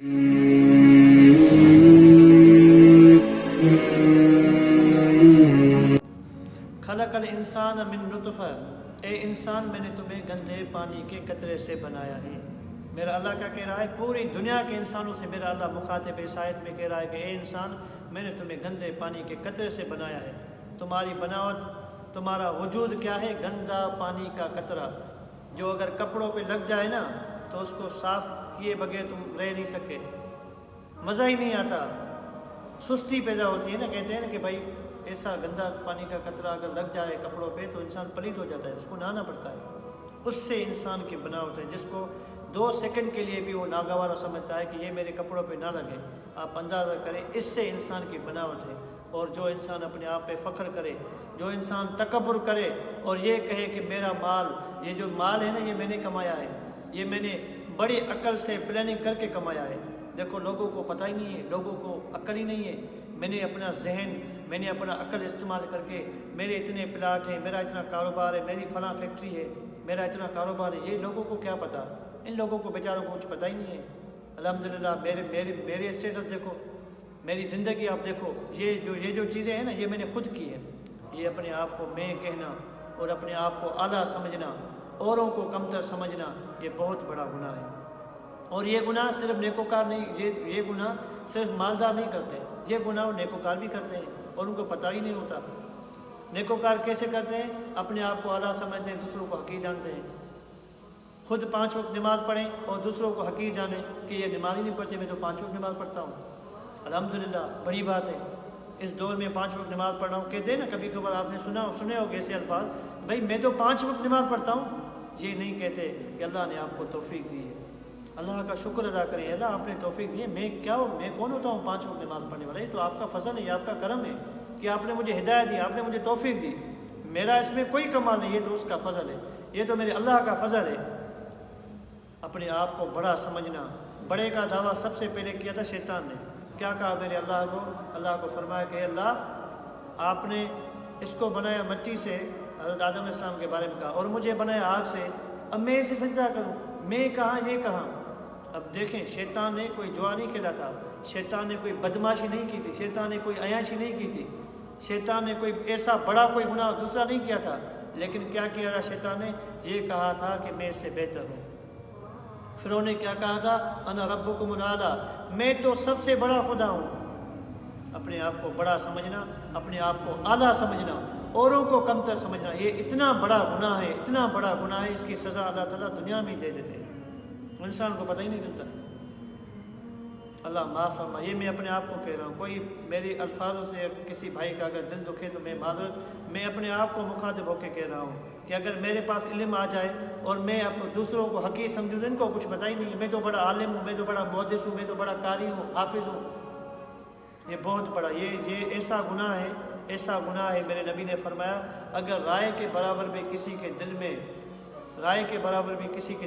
خلق الانسان من نطفہ، اے انسان میں نے تمہیں گندے پانی کے قطرے سے بنایا ہے۔ میرا اللہ کیا کہہ رہا ہے؟ پوری دنیا کے انسانوں سے میرا اللہ مخاطب اس آیت میں کہہ رہا ہے کہ اے انسان، میں نے تمہیں گندے پانی کے قطرے سے بنایا ہے۔ تمہاری بناوٹ، تمہارا وجود کیا ہے؟ گندا پانی کا قطرہ، جو اگر کپڑوں پہ لگ جائے نا تو اس کو صاف کیے بغیر تم رہ نہیں سکے، مزہ ہی نہیں آتا، سستی پیدا ہوتی ہے نا۔ کہتے ہیں نا کہ بھائی ایسا گندا پانی کا قطرہ اگر لگ جائے کپڑوں پہ تو انسان پلیت ہو جاتا ہے، اس کو نہانا پڑتا ہے۔ اس سے انسان کی بناوٹ ہے، جس کو 2 سیکنڈ کے لیے بھی وہ ناگوارا سمجھتا ہے کہ یہ میرے کپڑوں پہ نہ لگے۔ آپ اندازہ کریں، اس سے انسان کی بناوٹ ہے۔ اور جو انسان اپنے آپ پہ فخر کرے، جو انسان تکبر کرے اور یہ کہے کہ میرا مال، یہ جو مال ہے نا، یہ میں نے کمایا ہے، یہ میں نے بڑی عقل سے پلاننگ کر کے کمایا ہے۔ دیکھو لوگوں کو پتہ ہی نہیں ہے، لوگوں کو عقل ہی نہیں ہے۔ میں نے اپنا ذہن، میں نے اپنا عقل استعمال کر کے، میرے اتنے پلاٹ ہیں، میرا اتنا کاروبار ہے، میری فلاں فیکٹری ہے، میرا اتنا کاروبار ہے، یہ لوگوں کو کیا پتہ؟ ان لوگوں کو بیچاروں کو کچھ پتہ ہی نہیں ہے۔ الحمدللہ میرے اسٹیٹس دیکھو، میری زندگی آپ دیکھو، یہ جو چیزیں ہیں نا، یہ میں نے خود کی ہے۔ یہ اپنے آپ کو میں کہنا اور اپنے آپ کو اعلیٰ سمجھنا، اوروں کو کمتر سمجھنا، یہ بہت بڑا گناہ ہے۔ اور یہ گناہ صرف نیکوکار نہیں، یہ گناہ صرف مالدار نہیں کرتے، یہ گناہ نیکوکار بھی کرتے ہیں اور ان کو پتہ ہی نہیں ہوتا۔ نیکوکار کیسے کرتے ہیں؟ اپنے آپ کو اعلیٰ سمجھتے ہیں، دوسروں کو حقیر جانتے ہیں۔ خود 5 وقت نماز پڑھیں اور دوسروں کو حقیر جانیں کہ یہ نماز ہی نہیں پڑھتے، میں تو 5 وقت نماز پڑھتا ہوں۔ الحمدللہ بڑی بات ہے، اس دور میں 5 وقت نماز پڑھ رہا ہوں۔ کہتے ہیں نا، کبھی کبھار آپ نے سنے ہو ایسے الفاظ، بھائی میں تو 5 وقت نماز پڑھتا ہوں۔ یہ نہیں کہتے کہ اللہ نے آپ کو توفیق دی ہے۔ اللہ کا شکر ادا کریں، اللہ آپ نے توفیق دی ہے، میں کون ہوتا ہوں 5 وقت نماز پڑھنے والا؟ یہ تو آپ کا فضل ہے، یہ آپ کا کرم ہے کہ آپ نے مجھے ہدایت دی، آپ نے مجھے توفیق دی۔ میرا اس میں کوئی کمال نہیں، یہ تو اس کا فضل ہے، یہ تو میرے اللہ کا فضل ہے۔ اپنے آپ کو بڑا سمجھنا، بڑے کا دعویٰ سب سے پہلے کیا تھا شیطان نے۔ کیا کہا میرے اللہ کو؟ اللہ کو فرمایا کہ اللہ، آپ نے اس کو بنایا مٹی سے، حضرت آدم علیہ السلام کے بارے میں کہا، اور مجھے بنایا آگ سے، اب میں اسے سجدہ کروں؟ میں کہاں، یہ کہاں؟ اب دیکھیں، شیطان نے کوئی جوا نہیں کھیلا تھا، شیطان نے کوئی بدماشی نہیں کی تھی، شیطان نے کوئی عیاشی نہیں کی تھی، شیطان نے کوئی ایسا بڑا کوئی گناہ دوسرا نہیں کیا تھا، لیکن کیا کیا تھا شیطان نے؟ یہ کہا تھا کہ میں اس سے بہتر ہوں۔ فرعون نے کیا کہا تھا؟ انا ربکم الاعلیٰ، میں تو سب سے بڑا خدا ہوں۔ اپنے آپ کو بڑا سمجھنا، اپنے آپ کو اعلیٰ سمجھنا، اوروں کو کمتر سمجھنا، یہ اتنا بڑا گناہ ہے، اتنا بڑا گناہ ہے، اس کی سزا اللہ تعالیٰ دنیا میں ہی دے دیتے ہیں، انسان کو پتہ ہی نہیں چلتا۔ اللہ معاف فرما۔ یہ میں اپنے آپ کو کہہ رہا ہوں، کوئی میرے الفاظوں سے کسی بھائی کا اگر دل دکھے تو میں معذرت، میں اپنے آپ کو مخاطب ہو کے کہہ رہا ہوں کہ اگر میرے پاس علم آ جائے اور میں دوسروں کو حقیر سمجھوں تو ان کو کچھ پتہ ہی نہیں ہے، میں تو بڑا عالم ہوں، میں تو بڑا محدث ہوں، میں تو بڑا قاری ہوں، حافظ ہوں۔ یہ بہت بڑا، یہ ایسا گناہ ہے، ایسا گناہ ہے۔ میرے نبی نے فرمایا، اگر رائے کے برابر بھی کسی کے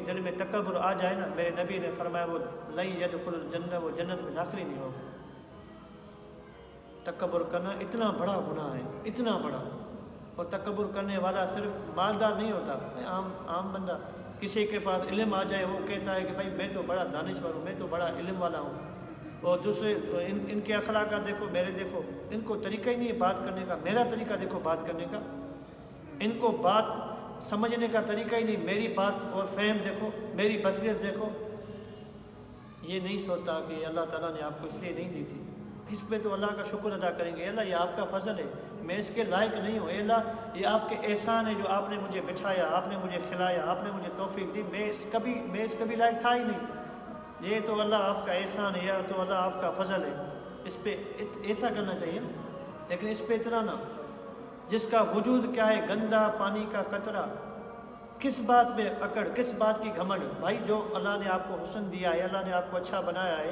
دل میں تکبر آ جائے نا، میرے نبی نے فرمایا وہ لن یدخل الجنہ، وہ جنت میں داخل ہی نہیں ہوگا۔ تکبر کرنا اتنا بڑا گناہ ہے، اتنا بڑا۔ اور تکبر کرنے والا صرف مالدار نہیں ہوتا، عام بندہ، کسی کے پاس علم آ جائے وہ کہتا ہے کہ بھائی میں تو بڑا دانشور ہوں، میں تو بڑا علم والا ہوں۔ اور دوسرے ان کے اخلاقات دیکھو، میرے دیکھو، ان کو طریقہ ہی نہیں ہے بات کرنے کا، میرا طریقہ دیکھو بات کرنے کا، ان کو بات سمجھنے کا طریقہ ہی نہیں، میری بات اور فہم دیکھو، میری بصیرت دیکھو۔ یہ نہیں سوچتا کہ اللہ تعالیٰ نے آپ کو اس لیے نہیں دی تھی۔ اس پہ تو اللہ کا شکر ادا کریں گے، اللہ یہ آپ کا فضل ہے، میں اس کے لائق نہیں ہوں، اے اللہ یہ آپ کے احسان ہے جو آپ نے مجھے بٹھایا، آپ نے مجھے کھلایا، آپ نے مجھے توفیق دی، میں اس کبھی لائق تھا ہی نہیں۔ یہ تو اللہ آپ کا احسان ہے، یا تو اللہ آپ کا فضل ہے۔ اس پہ ایسا کرنا چاہیے نا، لیکن اس پہ اتنا نہ، جس کا وجود کیا ہے؟ گندا پانی کا قطرہ۔ کس بات میں اکڑ، کس بات کی گھمنڈ؟ بھائی جو اللہ نے آپ کو حسن دیا ہے، اللہ نے آپ کو اچھا بنایا ہے،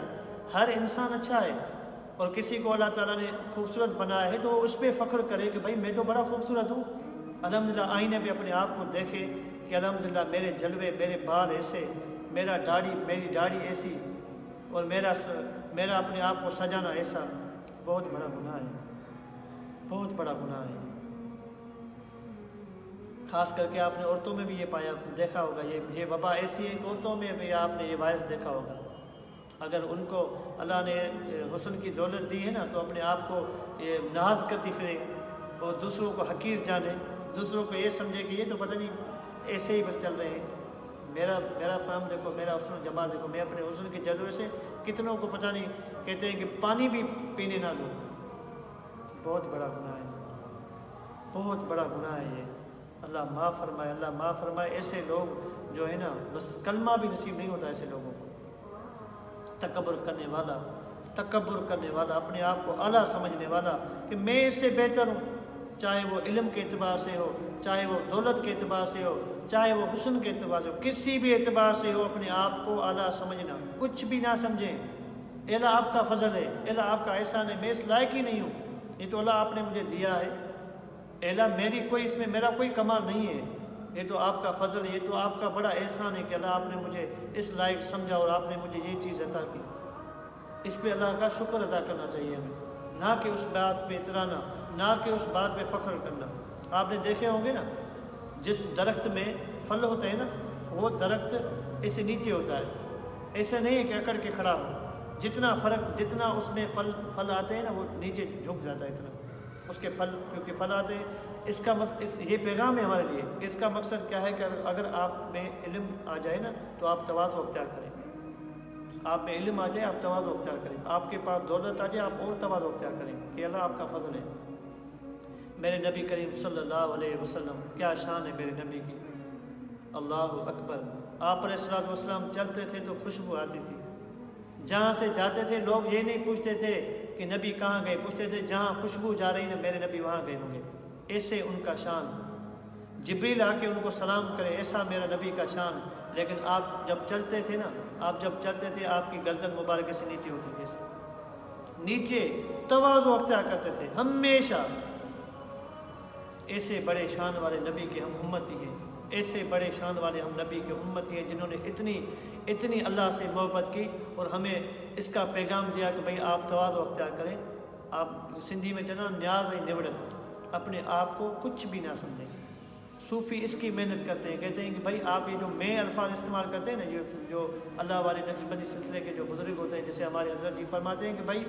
ہر انسان اچھا ہے، اور کسی کو اللہ تعالیٰ نے خوبصورت بنایا ہے تو اس پہ فخر کرے کہ بھائی میں تو بڑا خوبصورت ہوں۔ الحمدللہ آئینے پہ اپنے آپ کو دیکھے کہ الحمدللہ میرے جلوے، میرے بال ایسے، میری داڑھی ایسی، اور میرا اپنے آپ کو سجانا ایسا، بہت بڑا گناہ ہے، بہت بڑا گناہ ہے۔ خاص کر کے آپ نے عورتوں میں بھی یہ دیکھا ہوگا، یہ وبا ایسی ہے کہ عورتوں میں بھی آپ نے یہ وائرس دیکھا ہوگا۔ اگر ان کو اللہ نے حسن کی دولت دی ہے نا تو اپنے آپ کو ناز کرتی پھرے اور دوسروں کو حقیر جانے، دوسروں کو یہ سمجھے کہ یہ تو پتہ نہیں ایسے ہی بس چل رہے ہیں۔ میرا فہم دیکھو، میرا حسن و جمال دیکھو، میں اپنے حسن کے جلوے سے کتنوں کو پتہ نہیں کہتے ہیں کہ پانی بھی پینے نہ دو۔ بہت بڑا گناہ ہے، بہت بڑا گناہ ہے یہ۔ اللہ معاف فرمائے، اللہ معاف فرمائے۔ ایسے لوگ جو ہے نا بس کلمہ بھی نصیب نہیں ہوتا ایسے لوگوں کو۔ تکبر کرنے والا، اپنے آپ کو اعلیٰ سمجھنے والا کہ میں اس سے بہتر ہوں، چاہے وہ علم کے اعتبار سے ہو، چاہے وہ دولت کے اعتبار سے ہو، چاہے وہ حسن کے اعتبار سے ہو، کسی بھی اعتبار سے ہو، اپنے آپ کو اعلیٰ سمجھنا، کچھ بھی نہ سمجھیں۔ اللہ آپ کا فضل ہے، اللہ آپ کا احسان ہے، میں اس لائق ہی نہیں ہوں، یہ تو اللہ آپ نے مجھے دیا ہے۔ اللہ اس میں میرا کوئی کمال نہیں ہے، یہ تو آپ کا فضل ہے، یہ تو آپ کا بڑا احسان ہے کہ اللہ آپ نے مجھے اس لائق سمجھا اور آپ نے مجھے یہ چیز عطا کی۔ اس پہ اللہ کا شکر ادا کرنا چاہیے ہمیں، نہ کہ اس بات پہ اترانا، نہ کہ اس بات پہ فخر کرنا۔ آپ نے دیکھے ہوں گے نا، جس درخت میں پھل ہوتے ہیں نا، وہ درخت ایسے نیچے ہوتا ہے، ایسے نہیں ہے کہ اکڑ کے کھڑا ہو، جتنا اس میں پھل آتے ہیں نا وہ نیچے جھک جاتا ہے اتنا اس کے پھل، کیونکہ پھل آتے ہیں۔ یہ پیغام ہے ہمارے لیے، اس کا مقصد کیا ہے کہ اگر آپ میں علم آ جائے نا تو آپ تواضع اختیار کریں، آپ میں علم آ جائے آپ تواضع اختیار کریں، آپ کے پاس دولت آ جائے آپ اور تواضع اختیار کریں کہ اللہ آپ کا فضل ہے۔ میرے نبی کریم صلی اللہ علیہ وسلم، کیا شان ہے میرے نبی کی، اللہ اکبر۔ آپ علیہ الصلوۃ والسلام چلتے تھے تو خوشبو آتی تھی، جہاں سے جاتے تھے لوگ یہ نہیں پوچھتے تھے کہ نبی کہاں گئے، پوچھتے تھے جہاں خوشبو جا رہی نا میرے نبی وہاں گئے ہوں گے۔ ایسے ان کا شان، جبریل آ کے ان کو سلام کرے، ایسا میرا نبی کا شان۔ لیکن آپ جب چلتے تھے نا، آپ کی گردن مبارکہ سے نیچے ہوتی تھی، ایسے نیچے تواضع اختیار کرتے تھے ہمیشہ۔ ایسے بڑے شان والے نبی کے ہم امتی ہیں، ایسے بڑے شان والے ہم نبی کے امتی ہیں جنہوں نے اتنی اللہ سے محبت کی اور ہمیں اس کا پیغام دیا کہ بھئی آپ تواضع اختیار کریں۔ آپ سندھی میں جنا نیاز ہے نوڑت، اپنے آپ کو کچھ بھی نہ سمجھیں۔ صوفی اس کی محنت کرتے ہیں، کہتے ہیں کہ بھائی آپ یہ جو میں الفاظ استعمال کرتے ہیں نا، جو اللہ والے نقشبندی سلسلے کے جو بزرگ ہوتے ہیں، جیسے ہمارے حضرت جی فرماتے ہیں کہ بھائی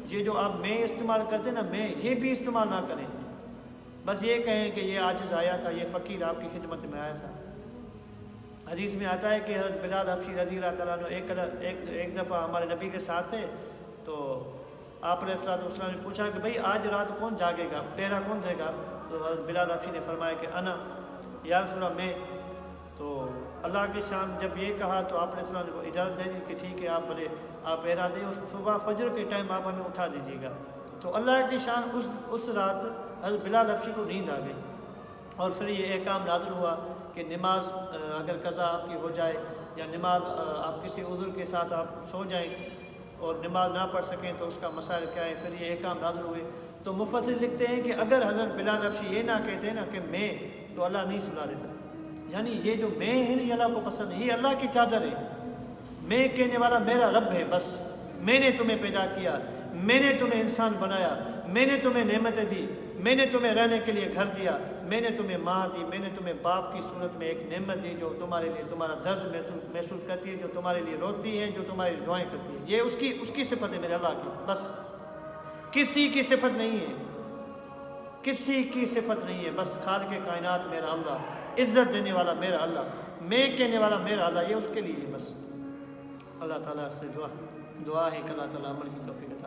یہ جو آپ میں استعمال کرتے ہیں نا، میں یہ بھی استعمال نہ کریں، بس یہ کہیں کہ یہ عاجز آیا تھا، یہ فقیر آپ کی خدمت میں آیا تھا۔ حدیث میں آتا ہے کہ حضرت بلال حبشی رضی اللہ تعالیٰ عنہ ایک دفعہ ہمارے نبی کے ساتھ تھے، تو آپ علیہ الصلوۃ والسلام نے پوچھا کہ بھئی آج رات کون جاگے گا، پہرا کون دے گا؟ تو حضرت بلال حبشی نے فرمایا کہ انا، یا رسول اللہ میں۔ تو اللہ کی شان جب یہ کہا تو آپ علیہ السلام نے اجازت دے دی کہ ٹھیک ہے آپ پہرا دیں، اس صبح فجر کے ٹائم آپ ہمیں اٹھا دیجیے گا۔ تو اللہ کی شان اس رات حضرت بلال حبشی کو نیند آ گئی، اور پھر یہ احکام نازل ہوا کہ نماز اگر قضا آپ کی ہو جائے یا نماز آپ کسی عذر کے ساتھ آپ سو جائیں اور نماز نہ پڑھ سکیں تو اس کا مسائل کیا ہے، پھر یہ احکام نازل ہوئے۔ تو مفسر لکھتے ہیں کہ اگر حضرت بلال حبشی یہ نہ کہتے نا کہ میں، تو اللہ نہیں سنا دیتا۔ یعنی یہ جو میں ہے نا، یہ اللہ کو پسند ہے، یہ اللہ کی چادر ہے۔ میں کہنے والا میرا رب ہے، بس میں نے تمہیں پیدا کیا، میں نے تمہیں انسان بنایا، میں نے تمہیں نعمتیں دی، میں نے تمہیں رہنے کے لیے گھر دیا، میں نے تمہیں ماں دی، میں نے تمہیں باپ کی صورت میں ایک نعمت دی جو تمہارے لیے تمہارا درد محسوس کرتی ہے، جو تمہارے لیے روتی ہے، جو تمہارے لیے دعائیں کرتی ہے۔ یہ اس کی صفت ہے میرے اللہ کی، بس کسی کی صفت نہیں ہے، کسی کی صفت نہیں ہے، بس خالق کائنات میرا اللہ، عزت دینے والا میرا اللہ، میں کہنے والا میرا اللہ، یہ اس کے لیے ہے بس۔ اللہ تعالیٰ سے دعا ہے کہ اللہ تعالیٰ عمل کی توفیق